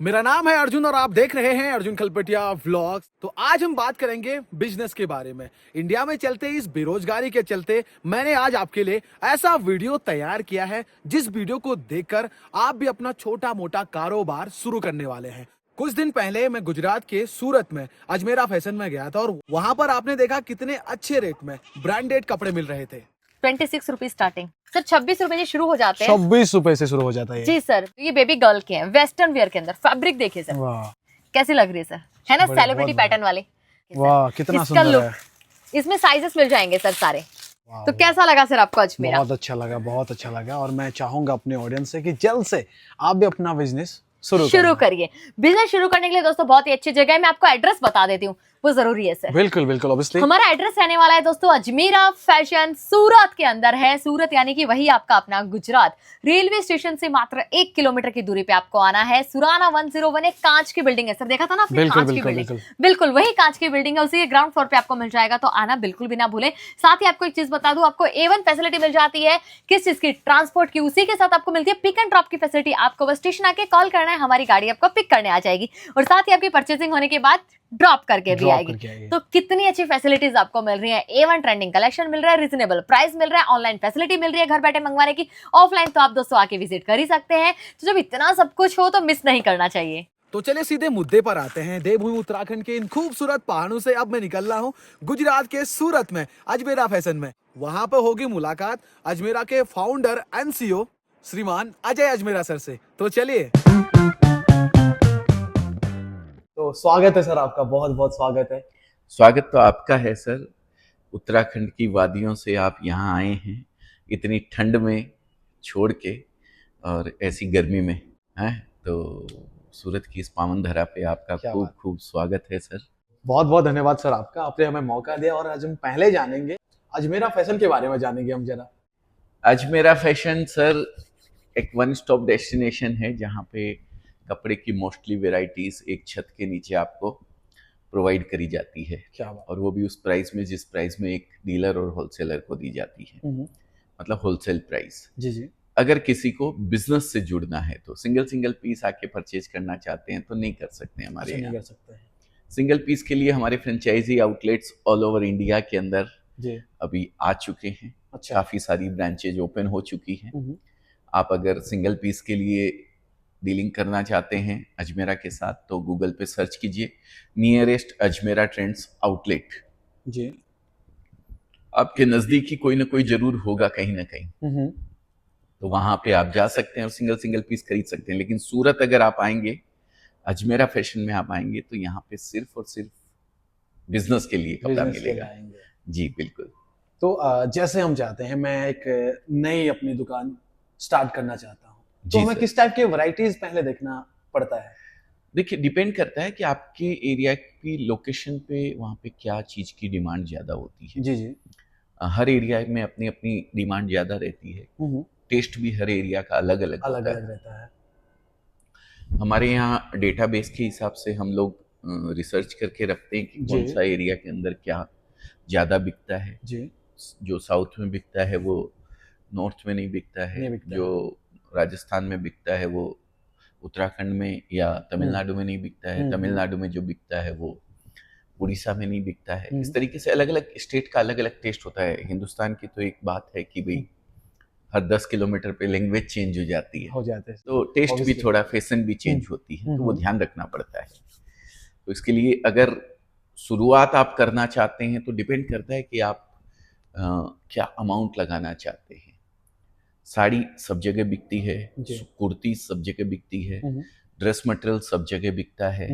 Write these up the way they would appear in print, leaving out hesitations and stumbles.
मेरा नाम है अर्जुन और आप देख रहे हैं अर्जुन खलपटिया व्लॉग्स। तो आज हम बात करेंगे बिजनेस के बारे में। इंडिया में चलते इस बेरोजगारी के चलते मैंने आज आपके लिए ऐसा वीडियो तैयार किया है जिस वीडियो को देखकर आप भी अपना छोटा मोटा कारोबार शुरू करने वाले हैं। कुछ दिन पहले मैं गुजरात के सूरत में अजमेरा फैशन में गया था और वहां पर आपने देखा कितने अच्छे रेट में ब्रांडेड कपड़े मिल रहे थे। 26 रुपीज स्टार्टिंग सर, 26 रुपए से शुरू हो जाते हैं। 26 रुपए से शुरू हो जाता है जी सर, ये बेबी गर्ल के हैं, वेस्टर्न वेयर के अंदर। फैब्रिक देखिए सर, वाह कैसी लग रही है सर, है ना बढ़िया, सेलिब्रिटी बहुत पैटर्न वाले। वाह कितना इसका सुंदर लुक, है। इसमें साइजेस मिल जाएंगे सर सारे। वाह, तो कैसा लगा सर आपको अजमेरा? बहुत अच्छा लगा, बहुत अच्छा लगा। और मैं चाहूंगा अपने ऑडियंस से कि जल्द से आप भी अपना बिजनेस शुरू करिए। बिजनेस शुरू करने के लिए दोस्तों बहुत ही अच्छी जगह है। मैं आपको एड्रेस बता देती हूँ, वो जरूरी है सर। बिल्कुल बिल्कुल ऑब्वियसली। हमारा एड्रेस रहने वाला है दोस्तों अजमेरा फैशन, सूरत के अंदर है। सूरत यानी कि वही आपका अपना गुजरात। रेलवे स्टेशन से मात्र 1 किलोमीटर की दूरी पे आपको आना है। सुराना 101 एक कांच की बिल्डिंग है सर, देखा था ना आपने? बिल्कुल, कांच की बिल्कुल, बिल्डिंग, बिल्कुल। बिल्कुल वही कांच की बिल्डिंग है। उसी के ग्राउंड फ्लोर पे आपको मिल जाएगा, तो आना बिल्कुल भी ना भूलें। साथ ही आपको एक चीज बता दूं, आपको A1 फैसिलिटी मिल जाती है। किस चीज की? ट्रांसपोर्ट की। उसी के साथ आपको मिलती है पिक एंड ड्रॉप की फैसिलिटी। आपको बस स्टेशन आके कॉल करना है, हमारी गाड़ी आपको पिक करने आ जाएगी और साथ ही आपकी परचेसिंग होने के बाद ड्रॉप करके भी आएगी। तो कितनी अच्छी फैसिलिटीज आपको मिल रही है। A1 ट्रेंडिंग कलेक्शन मिल रहा है, रीजनेबल प्राइस मिल रहा है, ऑनलाइन फैसिलिटी मिल रही है घर बैठे मंगवाने की। ऑफलाइन तो आप दोस्तों आके विजिट कर ही सकते हैं। तो जब इतना सब कुछ हो तो मिस नहीं करना चाहिए। तो चलिए सीधे मुद्दे पर आते हैं। देवभूमि उत्तराखंड के इन खूबसूरत पहाड़ों से अब मैं निकल रहा हूँ गुजरात के सूरत में अजमेरा फैशन में। वहां पर होगी मुलाकात अजमेरा के फाउंडर एंड CEO श्रीमान अजय अजमेरा सर से। तो चलिए। तो स्वागत है सर आपका, बहुत बहुत स्वागत है। स्वागत तो आपका है सर। उत्तराखंड की वादियों से आप यहाँ आए हैं इतनी ठंड में छोड़ के और ऐसी गर्मी में, हैं? तो सूरत की इस पावन धरा पे आपका क्या खूब बात। खूब स्वागत है सर। बहुत बहुत धन्यवाद सर आपका, आपने हमें मौका दिया। और आज हम पहले जानेंगे अजमेरा फैशन के बारे में, जानेंगे हम जरा। अजमेरा फैशन सर एक वन स्टॉप डेस्टिनेशन है जहाँ पे कपड़े की मोस्टली वेराइटीज एक छत के नीचे आपको प्रोवाइड करी जाती है। क्या बात। और वो भी उस प्राइस में जिस प्राइस में एक डीलर और होलसेलर को दी जाती है, मतलब होलसेल प्राइस। जी जी। अगर किसी को बिजनेस से जुड़ना है तो सिंगल पीस आके परचेज करना चाहते हैं तो नहीं कर सकते हमारे नहीं यहाँ। कर सकते हैं सिंगल पीस के लिए हमारे franchisee outlets all over India के अंदर जी। अभी आ चुके हैं। अच्छा। काफ़ी सारी ब्रांचेज ओपन हो चुकी हैं। आप अगर सिंगल पीस के लिए डीलिंग करना चाहते हैं अजमेरा के साथ तो गूगल पे सर्च कीजिए नियरेस्ट अजमेरा ट्रेंड्स आउटलेट। जी। आपके नज़दीक ही कोई ना कोई जरूर होगा कहीं ना कहीं, तो वहाँ पे आप जा सकते हैं और सिंगल पीस खरीद सकते हैं। लेकिन सूरत अगर आप आएंगे, अजमेरा फैशन में आप आएंगे तो यहाँ पे सिर्फ और सिर्फ बिजनेस के लिए कपड़ा बिजनेस के लिए मिलेगा। आएंगे। जी बिल्कुल। तो जैसे हम चाहते हैं, मैं एक नई अपनी दुकान स्टार्ट करना चाहता हूँ, तो जी हमें सर। किस टाइप के वैरायटीज पहले देखना पड़ता है? देखिए डिपेंड करता है कि आपके एरिया की लोकेशन पे वहाँ पे क्या चीज़ की डिमांड ज़्यादा होती है। जी जी। हर एरिया में अपनी अपनी डिमांड ज़्यादा रहती है। टेस्ट भी हर एरिया का अलग अलग अलग होता है। अलग रहता है। हमारे यहाँ डेटाबेस के हिसाब से हम लोग रिसर्च करके रखते हैं कि कौन जी। सा एरिया के अंदर क्या ज़्यादा बिकता है। जी। जो साउथ में बिकता है वो नॉर्थ में नहीं बिकता है, नहीं बिकता जो राजस्थान में बिकता है वो उत्तराखंड में या तमिलनाडु में नहीं बिकता है, तमिलनाडु में जो बिकता है वो उड़ीसा में नहीं बिकता है। इस तरीके से अलग अलग स्टेट का अलग अलग टेस्ट होता है। हिंदुस्तान की तो एक बात है कि भाई हर 10 किलोमीटर पे लैंग्वेज चेंज हो जाती है, हो जाते हैं। तो टेस्ट भी Obviously। थोड़ा, फैशन भी चेंज होती है, तो वो ध्यान रखना पड़ता है। तो इसके लिए अगर शुरुआत आप करना चाहते हैं तो डिपेंड करता है कि आप क्या अमाउंट लगाना चाहते हैं। साड़ी सब जगह बिकती है, जी। कुर्ती सब जगह बिकती है, ड्रेस मटेरियल सब जगह बिकता है,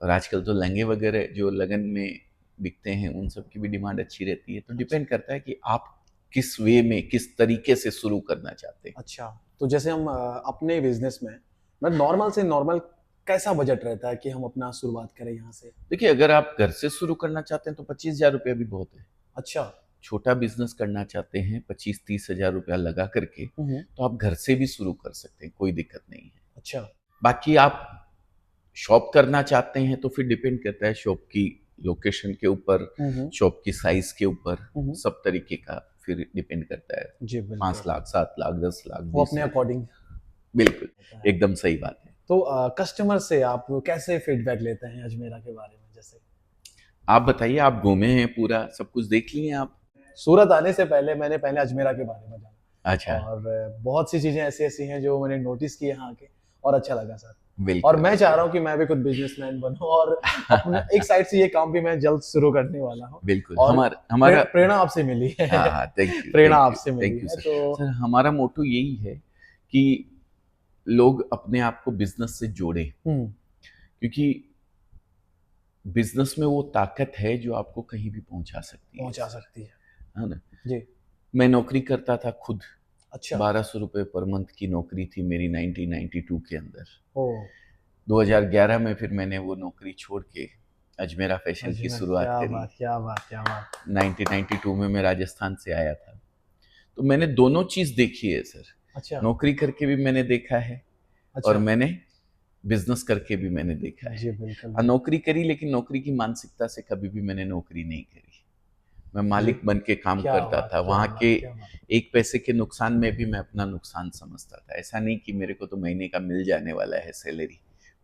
और आजकल तो लहंगे वगैरह जो लगन में बिकते हैं उन सब की भी डिमांड अच्छी रहती है। तो डिपेंड करता है कि आप किस वे में, किस तरीके से शुरू करना चाहते हैं। अच्छा, तो जैसे हम अपने बिजनेस में नॉर्मल से नॉर्मल कैसा बजट रहता है कि हम अपना शुरुआत करें यहाँ से? देखिए अगर आप घर से शुरू करना चाहते हैं तो 25,000 रुपया भी बहुत है। अच्छा। छोटा बिजनेस करना चाहते हैं 25-30 हजार रुपया लगा करके तो आप घर से भी शुरू कर सकते हैं, कोई दिक्कत नहीं है। अच्छा। बाकी आप शॉप करना चाहते हैं तो फिर डिपेंड करता है शॉप की लोकेशन के ऊपर, शॉप की साइज के ऊपर, सब तरीके का फिर डिपेंड करता है। जी बिल्कुल। 5 लाख, 7 लाख, 10 लाख, वो 20 अपने लाख। अकॉर्डिंग। बिल्कुल एकदम सही बात है। तो कस्टमर से आप कैसे फीडबैक लेते हैं अजमेरा के बारे में? जैसे आप बताइए, आप घूमे हैं, पूरा सब कुछ देख लिए आप? सूरत आने से पहले मैंने पहले अजमेरा के बारे में जाना, अच्छा। और बहुत सी चीजें ऐसी ऐसी हैं जो मैंने नोटिस की यहाँ के, और अच्छा लगा सर। बिल्कुल। और मैं चाह रहा हूँ कि मैं भी खुद बिजनेसमैन बनूं, और अपना एक साइड से ये काम भी मैं जल्द शुरू करने वाला हूँ। बिल्कुल। और हमारा प्रेरणा आपसे मिली है। हाँ हाँ, थैंक यू। प्रेरणा आपसे थैंक मिली यू है सर। तो सर, हमारा मोटो यही है कि लोग अपने आप को बिजनेस से जोड़ें, क्योंकि बिजनेस में वो ताकत है जो आपको कहीं भी पहुंचा सकती है ना? जी। मैं नौकरी करता था खुद। अच्छा। 1200 रुपये पर मंथ की नौकरी थी मेरी 1992 के अंदर। ओ 2011 में फिर मैंने वो नौकरी छोड़ के अजमेरा फैशन की अजमेरा, शुरुआत क्या करी। बात, क्या बात, क्या बात। 1992 में मैं राजस्थान से आया था, तो मैंने दोनों चीज देखी है सर। अच्छा। नौकरी करके भी मैंने देखा है, अच्छा। और मैंने बिजनेस करके भी मैंने देखा है। जी बिल्कुल। हाँ, नौकरी करी, लेकिन नौकरी की मानसिकता से कभी भी मैंने नौकरी नहीं करी। मैं मालिक बन के काम क्या करता बात, था। क्या वहाँ बात, के क्या बात। एक पैसे के नुकसान में भी मैं अपना नुकसान समझता था। ऐसा नहीं कि मेरे को तो महीने का मिल जाने वाला है सैलरी,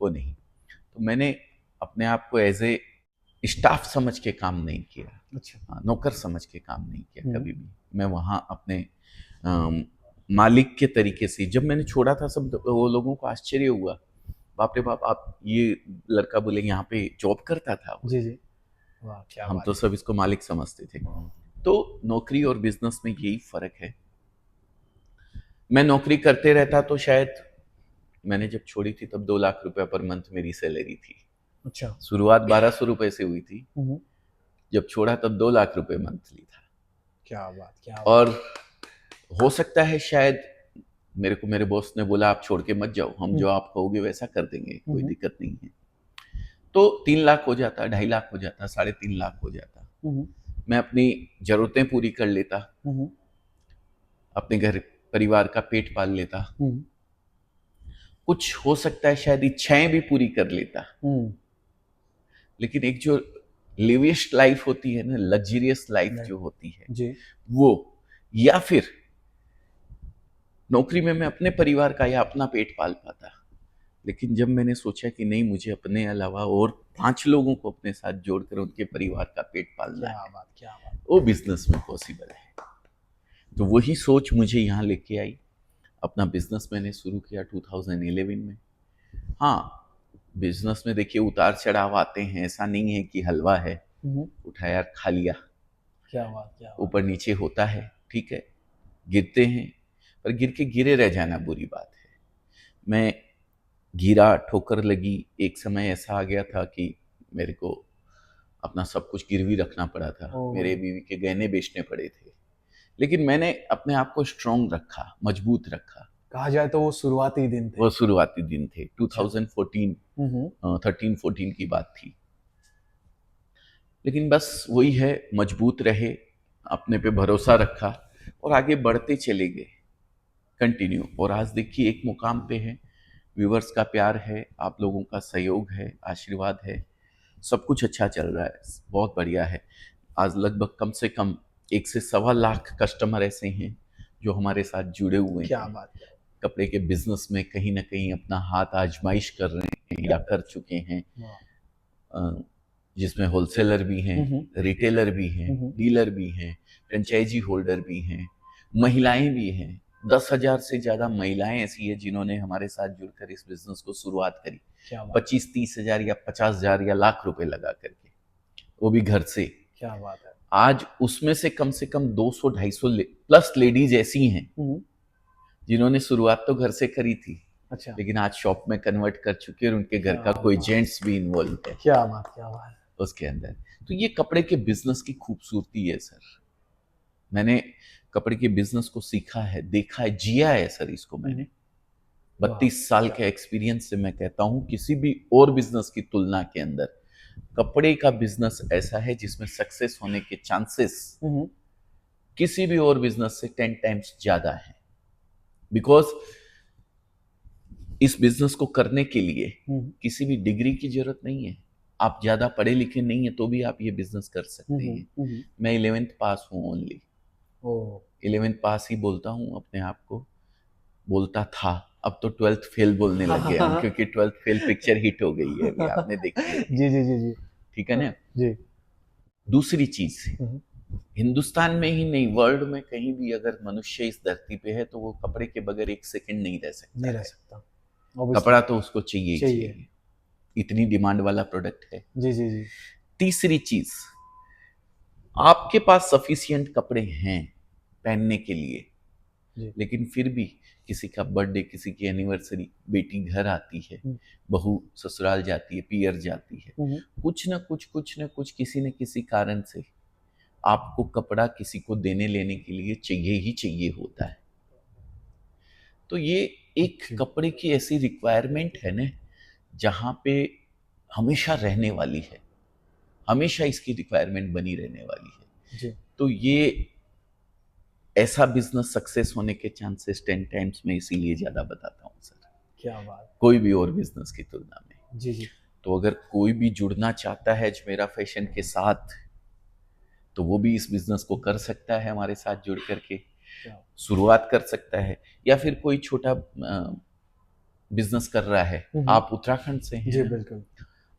वो नहीं। तो मैंने अपने आप को एज ए स्टाफ समझ के काम नहीं किया। अच्छा। हाँ, नौकर समझ के काम नहीं किया कभी भी। मैं वहाँ अपने मालिक के तरीके से, जब मैंने छोड़ा था, सब वो लोगों को आश्चर्य हुआ, बाप रे बाप, आप ये लड़का बोले यहाँ पे जॉब करता था वो। जी जी। वाह, क्या हम बात तो है। सब इसको मालिक समझते थे। तो नौकरी और बिजनेस में यही फर्क है। मैं नौकरी करते रहता तो शायद, मैंने जब छोड़ी थी तब 2 लाख रुपए पर मंथ मेरी सैलरी थी। अच्छा। शुरुआत 1200 रुपए से हुई थी, हम्म। जब छोड़ा तब 2 लाख रुपए मंथली था। क्या बात, क्या बात। और हो सकता है शायद मेरे को मेरे बॉस ने बोला आप छोड़ के मत जाओ, हम जो आप कहोगे वैसा कर देंगे, कोई दिक्कत नहीं है। तो 3 लाख हो जाता, 2.5 लाख हो जाता, 3.5 लाख हो जाता। मैं अपनी जरूरतें पूरी कर लेता, अपने घर परिवार का पेट पाल लेता, कुछ हो सकता है शायद इच्छाएं भी पूरी कर लेता। लेकिन एक जो लिविएस्ट लाइफ होती है ना, लग्जरियस लाइफ जो होती है जी। वो, या फिर नौकरी में मैं अपने परिवार का या अपना पेट पाल पाता। लेकिन जब मैंने सोचा कि नहीं, मुझे अपने अलावा और 5 लोगों को अपने साथ जोड़कर उनके परिवार का पेट पालना क्या है, बात, क्या बात। वो बिजनेस में पॉसिबल है। तो वही सोच मुझे यहाँ लेके आई। अपना बिजनेस मैंने शुरू किया 2011 में। हाँ, बिजनेस में देखिए उतार चढ़ाव आते हैं, ऐसा नहीं है कि हलवा है उठाया खा लिया। क्या बात, क्या बात। ऊपर नीचे होता है, ठीक है, गिरते हैं, पर गिर के गिरे रह जाना बुरी बात है। मैं गिरा, ठोकर लगी, एक समय ऐसा आ गया था कि मेरे को अपना सब कुछ गिरवी रखना पड़ा था। मेरे बीवी के गहने बेचने पड़े थे, लेकिन मैंने अपने आप को स्ट्रांग रखा, मजबूत रखा। कहा जाए तो वो शुरुआती दिन थे। वो शुरुआती दिन थे, 2014 13-14 की बात थी। लेकिन बस वही है, मजबूत रहे, अपने पे भरोसा रखा और आगे बढ़ते चले गए कंटिन्यू। और आज देखिए एक मुकाम पे है, व्यूवर्स का प्यार है, आप लोगों का सहयोग है, आशीर्वाद है, सब कुछ अच्छा चल रहा है, बहुत बढ़िया है। आज लगभग कम से कम 1 से 1.25 लाख कस्टमर ऐसे हैं जो हमारे साथ जुड़े हुए हैं। क्या बात है। कपड़े के बिजनेस में कहीं ना कहीं अपना हाथ आजमाइश कर रहे हैं या कर चुके हैं, जिसमें होलसेलर भी हैं, रिटेलर भी हैं, डीलर भी हैं, फ्रेंचाइजी होल्डर भी हैं, महिलाएं भी हैं। 10,000 से ज्यादा महिलाएं ऐसी है जिन्होंने हमारे साथ जुड़कर इस बिजनेस को शुरुआत करी। 25-30 हजार या 50,000 या लाख रुपए लगा करके, वो भी घर से। क्या बात है। आज उसमें से कम 200-250 प्लस लेडीज ऐसी हैं जिन्होंने शुरुआत तो घर से करी थी, अच्छा। लेकिन आज शॉप में कन्वर्ट कर चुके और उनके घर का कोई जेंट्स भी इन्वॉल्व है। क्या बात, क्या बात उसके अंदर। तो ये कपड़े के बिजनेस की खूबसूरती है सर। मैंने कपड़े के बिजनेस को सीखा है, देखा है, जिया है सर इसको मैंने। 32 साल के एक्सपीरियंस से मैं कहता हूं, किसी भी और बिजनेस की तुलना के अंदर कपड़े का बिजनेस ऐसा है जिसमें सक्सेस होने के चांसेस किसी भी और बिजनेस से 10 टाइम्स ज्यादा है। बिकॉज इस बिजनेस को करने के लिए किसी भी डिग्री की जरूरत नहीं है। आप ज्यादा पढ़े लिखे नहीं है तो भी आप ये बिजनेस कर सकते हैं। मैं 11th पास हूँ ओनली। 11th पास ही बोलता हूँ अपने आप को, बोलता था, अब तो 12th फेल बोलने लग गए हम, क्योंकि 12th फेल पिक्चर हिट हो गई है, अभी आपने देखी है। जी जी जी जी ठीक है ना। जी। दूसरी चीज, हिंदुस्तान में ही नहीं, वर्ल्ड में कहीं भी अगर मनुष्य इस धरती पे है तो वो कपड़े के बगैर एक सेकंड नहीं रह सकता नहीं है। रह सकता, obviously। कपड़ा तो उसको चाहिए ही चाहिए। चाहिए, इतनी डिमांड वाला प्रोडक्ट है। जी जी जी तीसरी चीज, आपके पास सफिशिएंट कपड़े हैं पहनने के लिए, जी। लेकिन फिर भी किसी का बर्थडे, किसी की एनिवर्सरी, बेटी घर आती है, हम्म। बहू ससुराल जाती है, पियर जाती है, हम्म। कुछ ना कुछ किसी न किसी कारण से आपको कपड़ा किसी को देने लेने के लिए चाहिए ही चाहिए होता है। तो ये एक जी। कपड़े की ऐसी रिक्वायरमेंट है ना, जहाँ पे हमेशा रहने वाली है, हमेशा इसकी रिक्वायरमेंट बनी रहने वाली है। जी। तो ये ऐसा बिजनेस सक्सेस होने के चांसेस 10 टाइम्स में इसीलिए ज्यादा बताता हूँ सर, क्या बात। कोई भी और बिजनेस की तुलना में। जी जी। तो अगर कोई भी जुड़ना चाहता है अजमेरा फैशन के साथ, तो वो भी इस बिजनेस को कर सकता है, हमारे साथ जुड़ करके क्या। शुरुआत कर सकता है। या फिर कोई छोटा बिजनेस कर रहा है, आप उत्तराखंड से हैं जी ना? बिल्कुल।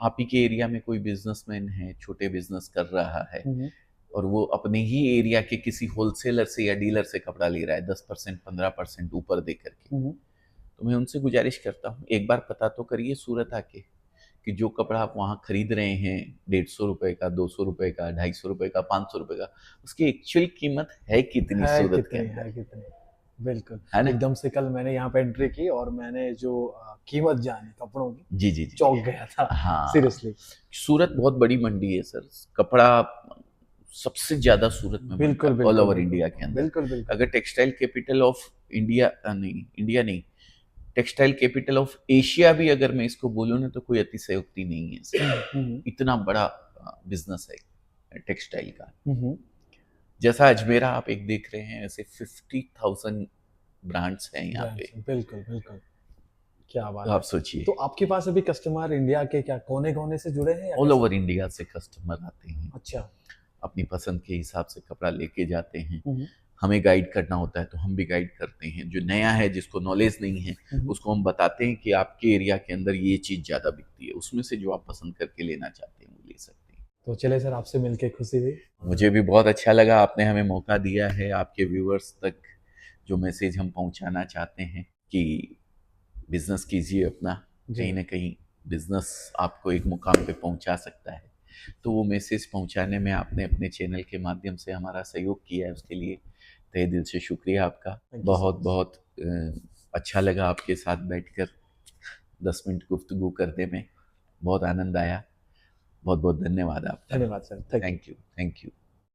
आप ही के एरिया में कोई बिजनेसमैन है, छोटे बिजनेस कर रहा है, हम्म। और वो अपने ही एरिया के किसी होलसेलर से या डीलर से कपड़ा ले रहा है 10% 15% ऊपर दे करके, तो मैं उनसे गुजारिश करता हूँ एक बार पता तो करिए सूरत आके कि जो कपड़ा आप वहाँ खरीद रहे हैं 150 रुपए का, 200 रुपए का, 250 रुपए का, 500 रुपए का, उसकी एक्चुअल कीमत है कितनी है सूरत के कितनी, अंदर, है कितनी। बिल्कुल। है ना? एकदम से कल मैंने यहाँ पे एंट्री की और मैंने जो कीमत जानी कपड़ों की, जी जी जी। चौंक गया था। हाँ, सीरियसली। सूरत बहुत बड़ी मंडी है सर, कपड़ा सबसे ज्यादा सूरत में बिल्कुल ऑल बिल्कुल ओवर बिल्कुल। इंडिया के अंदर। बिल्कुल बिल्कुल। अगर टेक्सटाइल कैपिटल ऑफ इंडिया नहीं, इंडिया नहीं, टेक्सटाइल कैपिटल ऑफ एशिया भी अगर मैं इसको बोलूँ ना तो कोई अतिशयोक्ति नहीं है सर। इतना बड़ा बिजनेस है टेक्सटाइल का। जैसा अजमेरा आप एक देख रहे हैं, ऐसे 50,000 ब्रांड्स हैं यहाँ पे। बिल्कुल बिल्कुल। क्या बात तो है। आप सोचिए, तो आपके पास अभी कस्टमर इंडिया के क्या कोने कोने से जुड़े हैं या ऑल कैसे? ओवर इंडिया से कस्टमर आते हैं, अच्छा। अपनी पसंद के हिसाब से कपड़ा लेके जाते हैं। हमें गाइड करना होता है तो हम भी गाइड करते हैं, जो नया है जिसको नॉलेज नहीं है उसको हम बताते हैं कि आपके एरिया के अंदर ये चीज़ ज़्यादा बिकती है, उसमें से जो आप पसंद करके लेना चाहते हैं वो ले सकते हैं। तो चले सर, आपसे मिलके खुशी हुई। मुझे भी बहुत अच्छा लगा, आपने हमें मौका दिया है आपके व्यूअर्स तक जो मैसेज हम पहुंचाना चाहते हैं कि बिजनेस कीजिए अपना, कहीं ना कहीं बिजनेस आपको एक मुकाम पे पहुंचा सकता है। तो वो मैसेज पहुंचाने में आपने अपने चैनल के माध्यम से हमारा सहयोग किया है, उसके लिए तहे दिल से शुक्रिया आपका। बहुत बहुत अच्छा लगा आपके साथ बैठकर 10 मिनट गुफ्तगू करने में, बहुत आनंद आया। बहुत बहुत धन्यवाद आपका। धन्यवाद sir. Thank you, thank you.